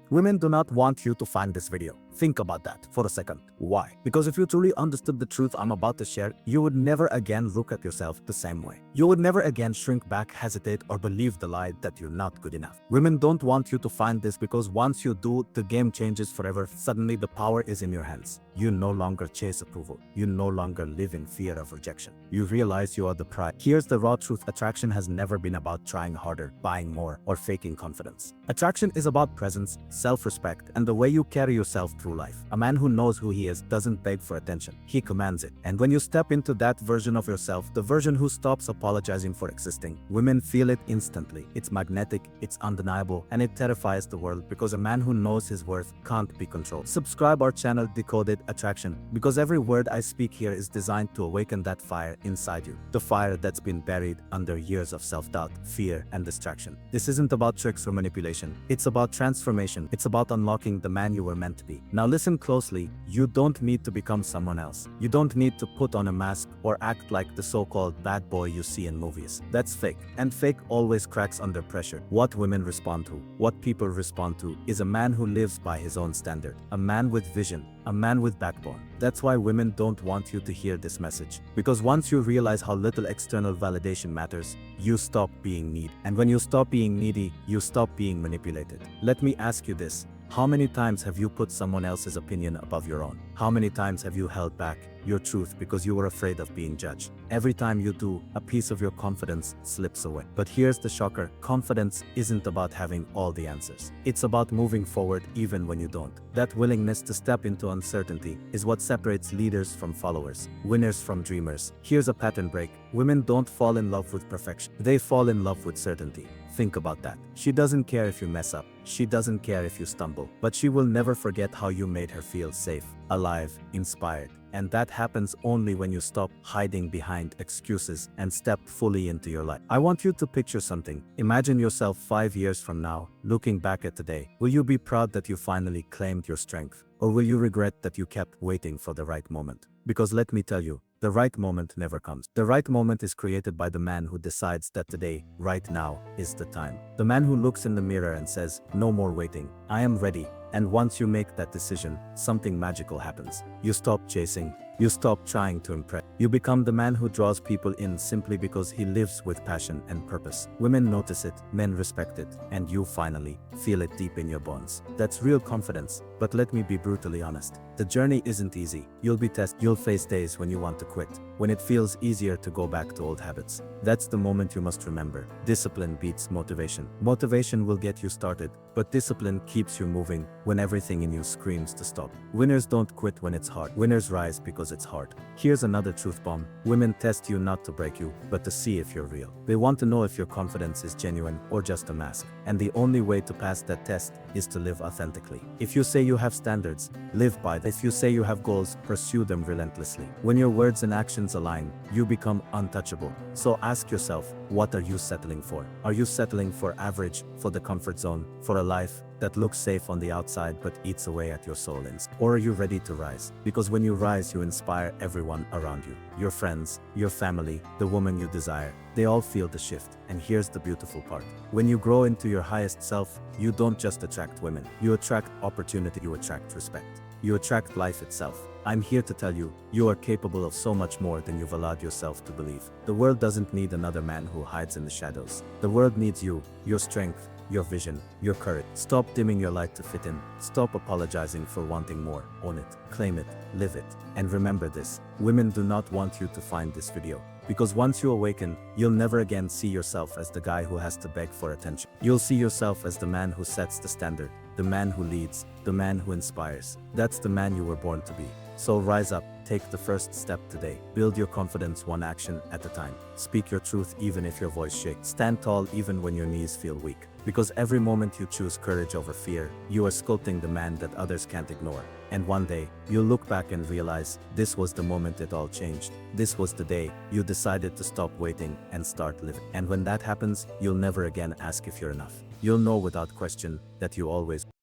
Women do not want you to find this video. Think about that for a second. Why? Because if you truly understood the truth I'm about to share, you would never again look at yourself the same way. You would never again shrink back, hesitate, or believe the lie that you're not good enough. Women don't want you to find this because once you do, the game changes forever. Suddenly the power is in your hands. You no longer chase approval. You no longer live in fear of rejection. You realize you are the prize. Here's the raw truth. Attraction has never been about trying harder, buying more, or faking confidence. Attraction is about presence, self-respect, and the way you carry yourself through life. A man who knows who he is doesn't beg for attention. He commands it. And when you step into that version of yourself, the version who stops apologizing for existing, women feel it instantly. It's magnetic, it's undeniable, and it terrifies the world because a man who knows his worth can't be controlled. Subscribe our channel Decoded Attraction, because every word I speak here is designed to awaken that fire inside you. The fire that's been buried under years of self-doubt, fear, and distraction. This isn't about tricks or manipulation. It's about transformation. It's about unlocking the man you were meant to be. Now listen closely. You don't need to become someone else. You don't need to put on a mask or act like the so-called bad boy you see in movies. That's fake. And fake always cracks under pressure. What women respond to, what people respond to, is a man who lives by his own standard. A man with vision. A man with backbone. That's why women don't want you to hear this message. Because once you realize how little external validation matters, you stop being needy. And when you stop being needy, you stop being manipulated. Let me ask you this. How many times have you put someone else's opinion above your own? How many times have you held back your truth because you were afraid of being judged? Every time you do, a piece of your confidence slips away. But here's the shocker. Confidence isn't about having all the answers. It's about moving forward even when you don't. That willingness to step into uncertainty is what separates leaders from followers, winners from dreamers. Here's a pattern break. Women don't fall in love with perfection. They fall in love with certainty. Think about that. She doesn't care if you mess up. She doesn't care if you stumble. But she will never forget how you made her feel safe, alive, inspired. And that happens only when you stop hiding behind excuses and step fully into your life. I want you to picture something. Imagine yourself 5 years from now, looking back at today. Will you be proud that you finally claimed your strength? Or will you regret that you kept waiting for the right moment? Because let me tell you, the right moment never comes. The right moment is created by the man who decides that today, right now, is the time. The man who looks in the mirror and says, "No more waiting. I am ready." And once you make that decision, something magical happens. You stop chasing. You stop trying to impress. You become the man who draws people in simply because he lives with passion and purpose. Women notice it, men respect it, and you finally feel it deep in your bones. That's real confidence. But let me be brutally honest. The journey isn't easy. You'll be tested. You'll face days when you want to quit, when it feels easier to go back to old habits. That's the moment you must remember. Discipline beats motivation. Motivation will get you started, but discipline keeps you moving when everything in you screams to stop. Winners don't quit when it's hard. Winners rise because it's hard. Here's another truth bomb. Women test you not to break you, but to see if you're real. They want to know if your confidence is genuine or just a mask. And the only way to pass that test is to live authentically. If you say you have standards, live by them. If you say you have goals, pursue them relentlessly. When your words and actions align, you become untouchable. So ask yourself, what are you settling for? Are you settling for average, for the comfort zone, for a life that looks safe on the outside but eats away at your soul inside? Or are you ready to rise? Because when you rise, you inspire everyone around you. Your friends, your family, the woman you desire. They all feel the shift. And here's the beautiful part. When you grow into your highest self, you don't just attract women. You attract opportunity. You attract respect. You attract life itself. I'm here to tell you, you are capable of so much more than you've allowed yourself to believe. The world doesn't need another man who hides in the shadows. The world needs you, your strength, your vision, your courage. Stop dimming your light to fit in. Stop apologizing for wanting more. Own it, claim it, live it. And remember this, women do not want you to find this video. Because once you awaken, you'll never again see yourself as the guy who has to beg for attention. You'll see yourself as the man who sets the standard, the man who leads, the man who inspires. That's the man you were born to be. So rise up, take the first step today. Build your confidence one action at a time. Speak your truth even if your voice shakes. Stand tall even when your knees feel weak. Because every moment you choose courage over fear, you are sculpting the man that others can't ignore. And one day, you'll look back and realize, this was the moment it all changed. This was the day you decided to stop waiting and start living. And when that happens, you'll never again ask if you're enough. You'll know without question that you always